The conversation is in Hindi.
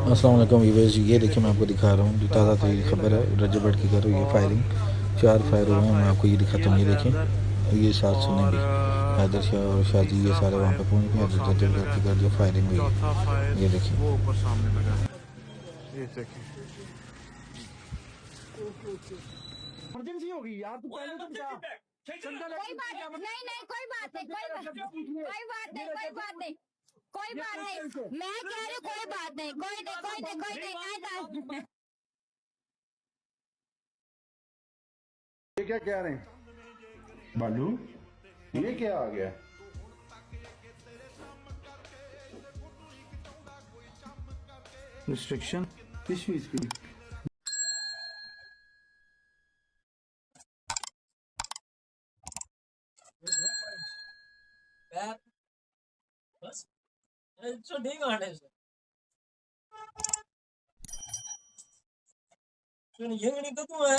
अस्सलाम वालेकुम व्यूअर्स, ये देखिए मैं आपको दिखा रहा हूँ जो ताज़ा तरीन खबर है। रजब भट्ट की करो ये फायरिंग, 4 फायर हुए हैं। मैं आपको ये दिखाता हूँ, ये देखें, ये साथ सुने भी। हैदर शाह और शाजी ये सारे वहाँ पे पहुँच गए। रजब भट्ट की कर जो फायरिंग हुई चौथा फायर है, ये देखें। वो ऊपर सामने लगा है, ये देखें। इमरजेंसी होगी यार, तू पहले तो बता। कोई बात नहीं, नहीं कोई बात नहीं, कोई बात नहीं, कोई बात नहीं, कोई बात नहीं, कोई बात नहीं। मैं कह रही हूँ कोई बात नहीं, कोई नहीं, कोई नहीं, कोई नहीं। ये क्या कह रहे हैं बालू? ये क्या आ गया? रिस्ट्रिक्शन किस चीज की? बस जो नहीं माने सुन ये नहीं तो तू है